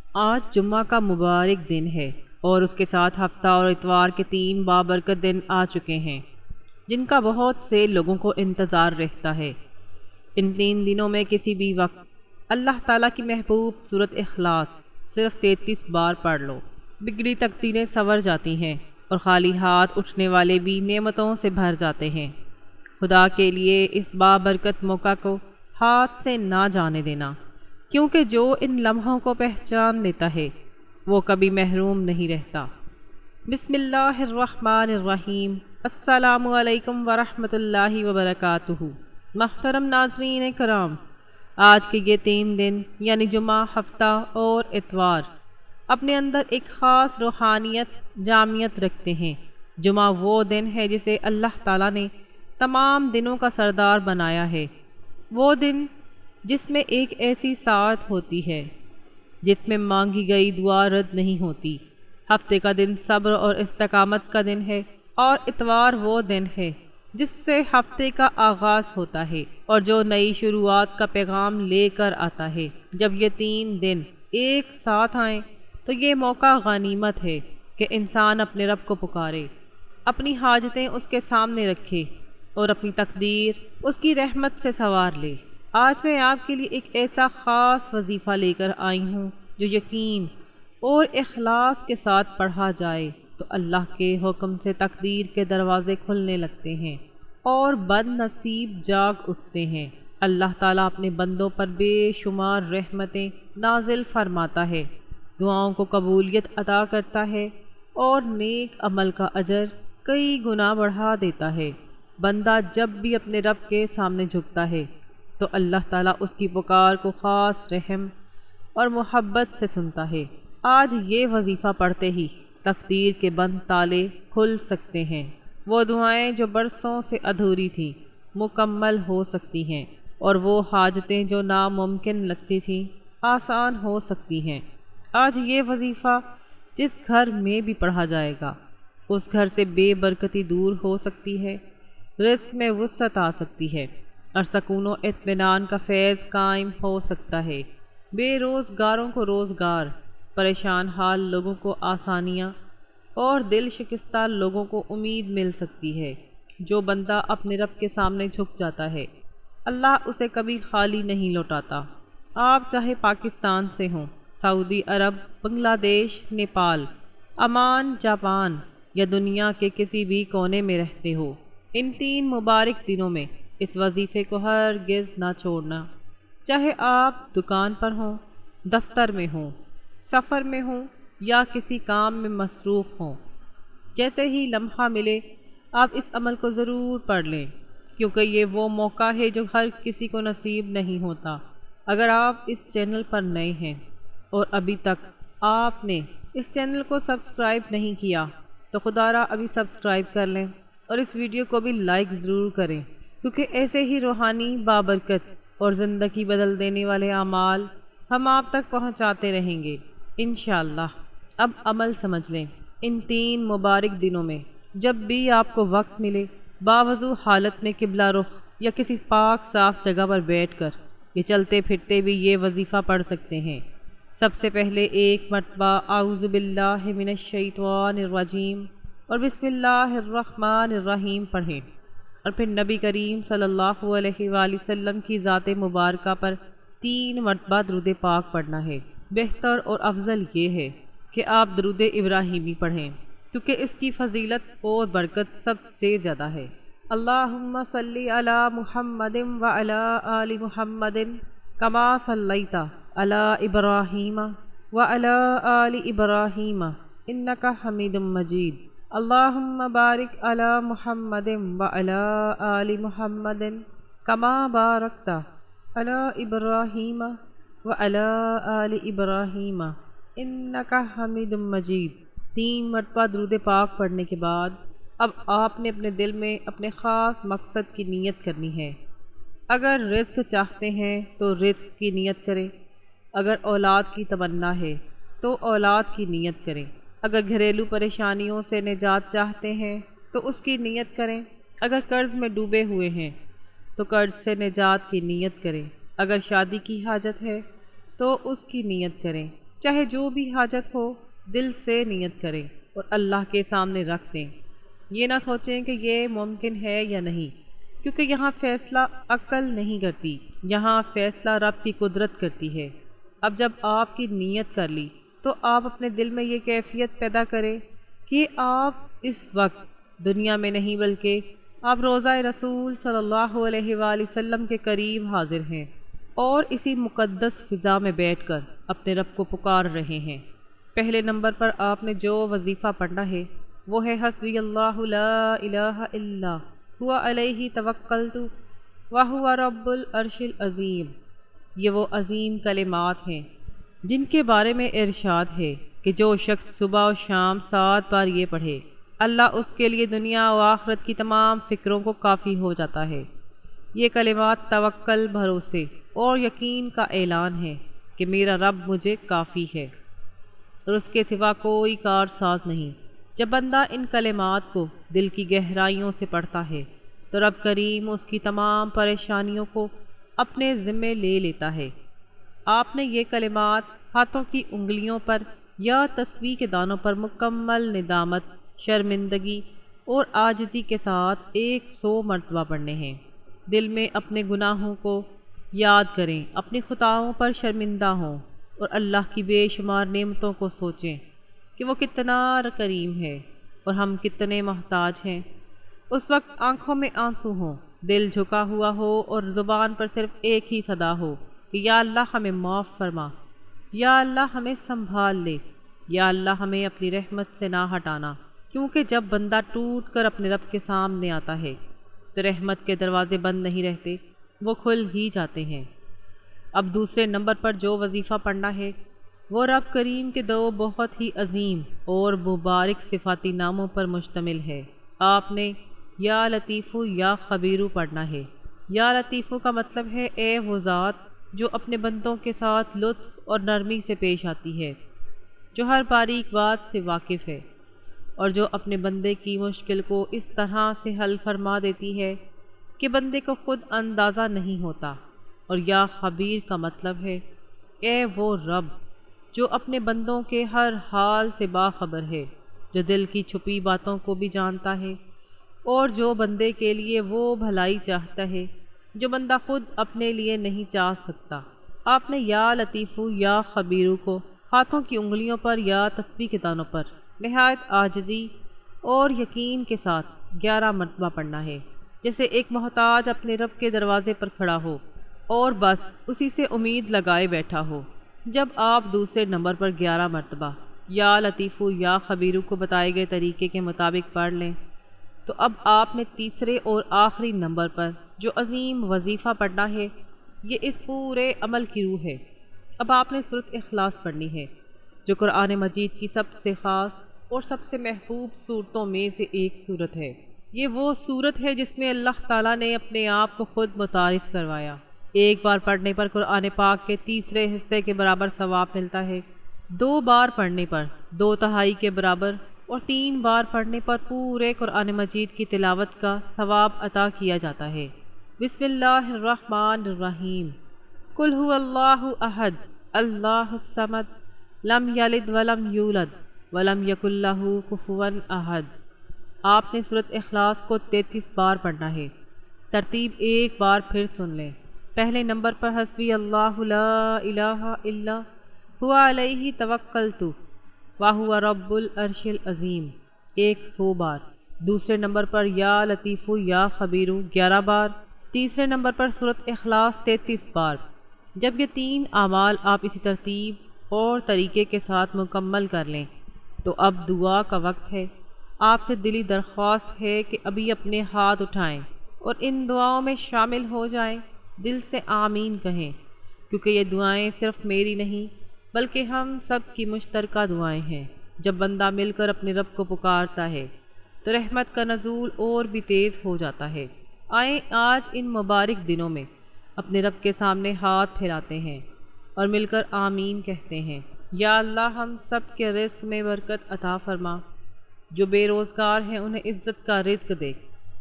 آج جمعہ کا مبارک دن ہے اور اس کے ساتھ ہفتہ اور اتوار کے 3 بابرکت دن آ چکے ہیں جن کا بہت سے لوگوں کو انتظار رہتا ہے۔ ان 3 دنوں میں کسی بھی وقت اللہ تعالیٰ کی محبوب سورۃ اخلاص صرف 33 بار پڑھ لو، بگڑی تقدیریں سنور جاتی ہیں اور خالی ہاتھ اٹھنے والے بھی نعمتوں سے بھر جاتے ہیں۔ خدا کے لیے اس بابرکت موقع کو ہاتھ سے نہ جانے دینا، کیونکہ جو ان لمحوں کو پہچان لیتا ہے وہ کبھی محروم نہیں رہتا۔ بسم اللہ الرحمن الرحیم۔ السلام علیکم ورحمۃ اللہ وبرکاتہ۔ محترم ناظرین کرام، آج کے یہ 3 دن یعنی جمعہ، ہفتہ اور اتوار اپنے اندر ایک خاص روحانیت، جامعیت رکھتے ہیں۔ جمعہ وہ دن ہے جسے اللہ تعالیٰ نے تمام دنوں کا سردار بنایا ہے، وہ دن جس میں ایک ایسی ساعت ہوتی ہے جس میں مانگی گئی دعا رد نہیں ہوتی۔ ہفتے کا دن صبر اور استقامت کا دن ہے، اور اتوار وہ دن ہے جس سے ہفتے کا آغاز ہوتا ہے اور جو نئی شروعات کا پیغام لے کر آتا ہے۔ جب یہ 3 دن ایک ساتھ آئیں تو یہ موقع غنیمت ہے کہ انسان اپنے رب کو پکارے، اپنی حاجتیں اس کے سامنے رکھے اور اپنی تقدیر اس کی رحمت سے سنوار لے۔ آج میں آپ کے لیے ایک ایسا خاص وظیفہ لے کر آئی ہوں جو یقین اور اخلاص کے ساتھ پڑھا جائے تو اللہ کے حکم سے تقدیر کے دروازے کھلنے لگتے ہیں اور بد نصیب جاگ اٹھتے ہیں۔ اللہ تعالیٰ اپنے بندوں پر بے شمار رحمتیں نازل فرماتا ہے، دعاؤں کو قبولیت عطا کرتا ہے اور نیک عمل کا اجر کئی گنا بڑھا دیتا ہے۔ بندہ جب بھی اپنے رب کے سامنے جھکتا ہے تو اللہ تعالیٰ اس کی پکار کو خاص رحم اور محبت سے سنتا ہے۔ آج یہ وظیفہ پڑھتے ہی تقدیر کے بند تالے کھل سکتے ہیں۔ وہ دعائیں جو برسوں سے ادھوری تھیں مکمل ہو سکتی ہیں، اور وہ حاجتیں جو ناممکن لگتی تھیں آسان ہو سکتی ہیں۔ آج یہ وظیفہ جس گھر میں بھی پڑھا جائے گا اس گھر سے بے برکتی دور ہو سکتی ہے، رزق میں وسعت آ سکتی ہے اور سکون و اطمینان کا فیض قائم ہو سکتا ہے۔ بے روزگاروں کو روزگار، پریشان حال لوگوں کو آسانیاں اور دل شکستہ لوگوں کو امید مل سکتی ہے۔ جو بندہ اپنے رب کے سامنے جھک جاتا ہے اللہ اسے کبھی خالی نہیں لوٹاتا۔ آپ چاہے پاکستان سے ہوں، سعودی عرب، بنگلہ دیش، نیپال، عمان، جاپان یا دنیا کے کسی بھی کونے میں رہتے ہو، ان 3 مبارک دنوں میں اس وظیفے کو ہرگز نہ چھوڑنا۔ چاہے آپ دکان پر ہوں، دفتر میں ہوں، سفر میں ہوں یا کسی کام میں مصروف ہوں، جیسے ہی لمحہ ملے آپ اس عمل کو ضرور پڑھ لیں، کیونکہ یہ وہ موقع ہے جو ہر کسی کو نصیب نہیں ہوتا۔ اگر آپ اس چینل پر نئے ہیں اور ابھی تک آپ نے اس چینل کو سبسکرائب نہیں کیا تو خدا را ابھی سبسکرائب کر لیں اور اس ویڈیو کو بھی لائک ضرور کریں، کیونکہ ایسے ہی روحانی بابرکت اور زندگی بدل دینے والے اعمال ہم آپ تک پہنچاتے رہیں گے انشاءاللہ۔ اب عمل سمجھ لیں۔ ان 3 مبارک دنوں میں جب بھی آپ کو وقت ملے، باوضو حالت میں قبلہ رخ یا کسی پاک صاف جگہ پر بیٹھ کر یہ چلتے پھرتے بھی یہ وظیفہ پڑھ سکتے ہیں۔ سب سے پہلے 1 مرتبہ اعوذ باللہ من الشیطان الرجیم اور بسم اللہ الرحمن الرحیم پڑھیں، اور پھر نبی کریم صلی اللہ علیہ وآلہ وسلم کی ذات مبارکہ پر 3 مرتبہ درود پاک پڑھنا ہے۔ بہتر اور افضل یہ ہے کہ آپ درود ابراہیمی پڑھیں، کیونکہ اس کی فضیلت اور برکت سب سے زیادہ ہے۔ اللہم صلی علی محمد وعلی آل محمد کما صلیت علی ابراہیم وعلی آل ابراہیم انک حمید مجید۔ اللہم بارک علی محمد وعلی آل محمد کما بارکت علی ابراہیم وعلی آل ابراہیم انک حمید مجید۔ 3 مرتبہ درود پاک پڑھنے کے بعد اب آپ نے اپنے دل میں اپنے خاص مقصد کی نیت کرنی ہے۔ اگر رزق چاہتے ہیں تو رزق کی نیت کریں، اگر اولاد کی تمنا ہے تو اولاد کی نیت کریں، اگر گھریلو پریشانیوں سے نجات چاہتے ہیں تو اس کی نیت کریں، اگر قرض میں ڈوبے ہوئے ہیں تو قرض سے نجات کی نیت کریں، اگر شادی کی حاجت ہے تو اس کی نیت کریں، چاہے جو بھی حاجت ہو دل سے نیت کریں اور اللہ کے سامنے رکھ دیں۔ یہ نہ سوچیں کہ یہ ممکن ہے یا نہیں، کیونکہ یہاں فیصلہ عقل نہیں کرتی، یہاں فیصلہ رب کی قدرت کرتی ہے۔ اب جب آپ کی نیت کر لی تو آپ اپنے دل میں یہ کیفیت پیدا کریں کہ آپ اس وقت دنیا میں نہیں بلکہ آپ روضہ رسول صلی اللہ علیہ وآلہ وسلم کے قریب حاضر ہیں اور اسی مقدس فضا میں بیٹھ کر اپنے رب کو پکار رہے ہیں۔ پہلے نمبر پر آپ نے جو وظیفہ پڑھنا ہے وہ ہے حسبی اللہ لا الہ الا هو علیہ توکلت وہو رب العرش العظیم۔ یہ وہ عظیم کلمات ہیں جن کے بارے میں ارشاد ہے کہ جو شخص صبح و شام 7 بار یہ پڑھے اللہ اس کے لیے دنیا و آخرت کی تمام فکروں کو کافی ہو جاتا ہے۔ یہ کلمات توکل، بھروسے اور یقین کا اعلان ہے کہ میرا رب مجھے کافی ہے اور اس کے سوا کوئی کار ساز نہیں۔ جب بندہ ان کلمات کو دل کی گہرائیوں سے پڑھتا ہے تو رب کریم اس کی تمام پریشانیوں کو اپنے ذمے لے لیتا ہے۔ آپ نے یہ کلمات ہاتھوں کی انگلیوں پر یا تسبیح کے دانوں پر مکمل ندامت، شرمندگی اور عاجزی کے ساتھ 100 مرتبہ پڑھنے ہیں۔ دل میں اپنے گناہوں کو یاد کریں، اپنی خطاؤں پر شرمندہ ہوں اور اللہ کی بے شمار نعمتوں کو سوچیں کہ وہ کتنا کریم ہے اور ہم کتنے محتاج ہیں۔ اس وقت آنکھوں میں آنسو ہوں، دل جھکا ہوا ہو اور زبان پر صرف ایک ہی صدا ہو کہ یا اللہ ہمیں معاف فرما، یا اللہ ہمیں سنبھال لے، یا اللہ ہمیں اپنی رحمت سے نہ ہٹانا۔ کیونکہ جب بندہ ٹوٹ کر اپنے رب کے سامنے آتا ہے تو رحمت کے دروازے بند نہیں رہتے، وہ کھل ہی جاتے ہیں۔ اب دوسرے نمبر پر جو وظیفہ پڑھنا ہے وہ رب کریم کے 2 بہت ہی عظیم اور مبارک صفاتی ناموں پر مشتمل ہے۔ آپ نے یا لطیفو یا خبیرو پڑھنا ہے۔ یا لطیفو کا مطلب ہے اے وہ ذات جو اپنے بندوں کے ساتھ لطف اور نرمی سے پیش آتی ہے، جو ہر باریک بات سے واقف ہے اور جو اپنے بندے کی مشکل کو اس طرح سے حل فرما دیتی ہے کہ بندے کو خود اندازہ نہیں ہوتا۔ اور یا خبیر کا مطلب ہے اے وہ رب جو اپنے بندوں کے ہر حال سے باخبر ہے، جو دل کی چھپی باتوں کو بھی جانتا ہے اور جو بندے کے لیے وہ بھلائی چاہتا ہے جو بندہ خود اپنے لیے نہیں چاہ سکتا۔ آپ نے یا لطیفو یا خبیرو کو ہاتھوں کی انگلیوں پر یا تسبیح کے دانوں پر نہایت عاجزی اور یقین کے ساتھ 11 مرتبہ پڑھنا ہے، جیسے ایک محتاج اپنے رب کے دروازے پر کھڑا ہو اور بس اسی سے امید لگائے بیٹھا ہو۔ جب آپ دوسرے نمبر پر 11 مرتبہ یا لطیفو یا خبیرو کو بتائے گئے طریقے کے مطابق پڑھ لیں تو اب آپ نے تیسرے اور آخری نمبر پر جو عظیم وظیفہ پڑھنا ہے یہ اس پورے عمل کی روح ہے۔ اب آپ نے سورۃ اخلاص پڑھنی ہے جو قرآن مجید کی سب سے خاص اور سب سے محبوب صورتوں میں سے ایک صورت ہے۔ یہ وہ صورت ہے جس میں اللہ تعالیٰ نے اپنے آپ کو خود متعارف کروایا۔ ایک بار پڑھنے پر قرآن پاک کے تیسرے حصے کے برابر ثواب ملتا ہے، 2 بار پڑھنے پر 2/3 کے برابر اور 3 بار پڑھنے پر پورے قرآن مجید کی تلاوت کا ثواب عطا کیا جاتا ہے۔ بسم اللہ الرحمن الرحیم۔ قل هو اللہ احد اللہ الصمد لم یلد ولم یولد ولم یکن لہ کفوا احد۔ آپ نے سورۃ اخلاص کو 33 بار پڑھنا ہے۔ ترتیب ایک بار پھر سن لیں۔ پہلے نمبر پر حسبی اللہ لا الہ الا هو علیہ توکلت وہو رب العرش العظیم 100 بار۔ دوسرے نمبر پر یا لطیفو یا خبیرو 11 بار۔ تیسرے نمبر پر سورۃ اخلاص 33 بار۔ جب یہ 3 اعمال آپ اسی ترتیب اور طریقے کے ساتھ مکمل کر لیں تو اب دعا کا وقت ہے۔ آپ سے دلی درخواست ہے کہ ابھی اپنے ہاتھ اٹھائیں اور ان دعاؤں میں شامل ہو جائیں، دل سے آمین کہیں، کیونکہ یہ دعائیں صرف میری نہیں بلکہ ہم سب کی مشترکہ دعائیں ہیں۔ جب بندہ مل کر اپنے رب کو پکارتا ہے تو رحمت کا نزول اور بھی تیز ہو جاتا ہے۔ آئیں آج ان مبارک دنوں میں اپنے رب کے سامنے ہاتھ پھیلاتے ہیں اور مل کر آمین کہتے ہیں۔ یا اللہ ہم سب کے رزق میں برکت عطا فرما، جو بے روزگار ہیں انہیں عزت کا رزق دے،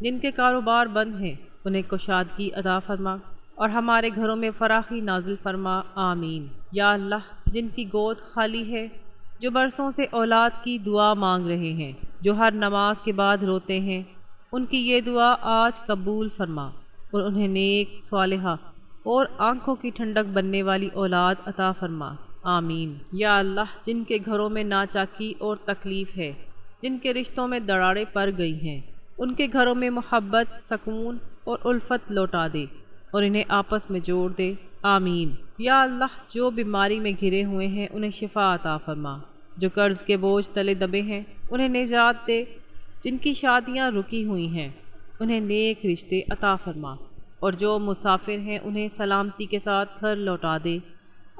جن کے کاروبار بند ہیں انہیں کشادگی عطا فرما اور ہمارے گھروں میں فراخی نازل فرما، آمین۔ یا اللہ جن کی گود خالی ہے، جو برسوں سے اولاد کی دعا مانگ رہے ہیں، جو ہر نماز کے بعد روتے ہیں، ان کی یہ دعا آج قبول فرما اور انہیں نیک، صالحہ اور آنکھوں کی ٹھنڈک بننے والی اولاد عطا فرما، آمین۔ یا اللہ جن کے گھروں میں ناچاکی اور تکلیف ہے، جن کے رشتوں میں دراڑیں پڑ گئی ہیں، ان کے گھروں میں محبت، سکون اور الفت لوٹا دے اور انہیں آپس میں جوڑ دے، آمین۔ یا اللہ جو بیماری میں گھرے ہوئے ہیں انہیں شفا عطا فرما، جو قرض کے بوجھ تلے دبے ہیں انہیں نجات دے، جن کی شادیاں رکی ہوئی ہیں انہیں نیک رشتے عطا فرما، اور جو مسافر ہیں انہیں سلامتی کے ساتھ گھر لوٹا دے،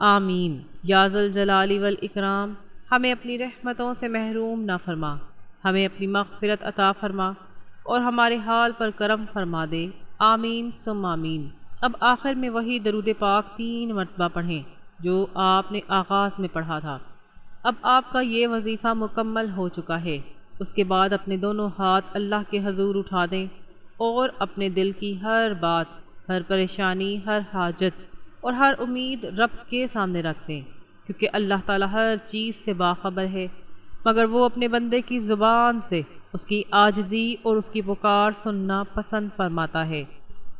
آمین۔ یا ذوالجلال والاکرام ہمیں اپنی رحمتوں سے محروم نہ فرما، ہمیں اپنی مغفرت عطا فرما اور ہمارے حال پر کرم فرما دے، آمین ثم آمین۔ اب آخر میں وہی درود پاک 3 مرتبہ پڑھیں جو آپ نے آغاز میں پڑھا تھا۔ اب آپ کا یہ وظیفہ مکمل ہو چکا ہے۔ اس کے بعد اپنے دونوں ہاتھ اللہ کے حضور اٹھا دیں اور اپنے دل کی ہر بات، ہر پریشانی، ہر حاجت اور ہر امید رب کے سامنے رکھ دیں، کیونکہ اللہ تعالیٰ ہر چیز سے باخبر ہے، مگر وہ اپنے بندے کی زبان سے اس کی عاجزی اور اس کی پکار سننا پسند فرماتا ہے۔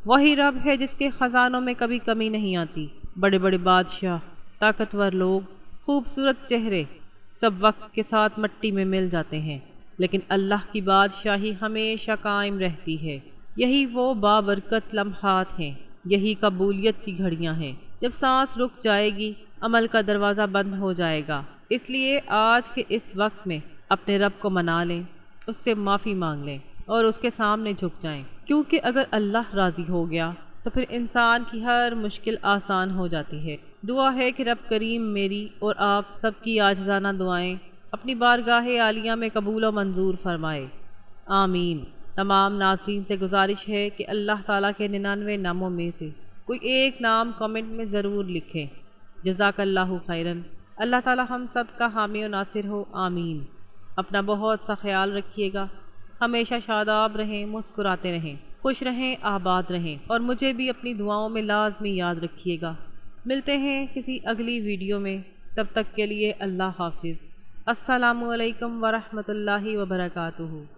وہی رب ہے جس کے خزانوں میں کبھی کمی نہیں آتی۔ بڑے بڑے بادشاہ، طاقتور لوگ، خوبصورت چہرے سب وقت کے ساتھ مٹی میں مل جاتے ہیں، لیکن اللہ کی بادشاہی ہمیشہ قائم رہتی ہے۔ یہی وہ بابرکت لمحات ہیں، یہی قبولیت کی گھڑیاں ہیں۔ جب سانس رک جائے گی، عمل کا دروازہ بند ہو جائے گا۔ اس لیے آج کے اس وقت میں اپنے رب کو منا لیں، اس سے معافی مانگ لیں اور اس کے سامنے جھک جائیں، کیونکہ اگر اللہ راضی ہو گیا تو پھر انسان کی ہر مشکل آسان ہو جاتی ہے۔ دعا ہے کہ رب کریم میری اور آپ سب کی عاجزانہ دعائیں اپنی بارگاہ عالیہ میں قبول و منظور فرمائے، آمین۔ تمام ناظرین سے گزارش ہے کہ اللہ تعالیٰ کے 99 ناموں میں سے کوئی ایک نام کمنٹ میں ضرور لکھیں۔ جزاک اللہ خیراً۔ اللہ تعالیٰ ہم سب کا حامی و ناصر ہو، آمین۔ اپنا بہت سا خیال رکھیے گا، ہمیشہ شاداب رہیں، مسکراتے رہیں، خوش رہیں، آباد رہیں، اور مجھے بھی اپنی دعاؤں میں لازمی یاد رکھیے گا۔ ملتے ہیں کسی اگلی ویڈیو میں، تب تک کے لیے اللہ حافظ۔ السلام علیکم ورحمۃ اللہ وبرکاتہ۔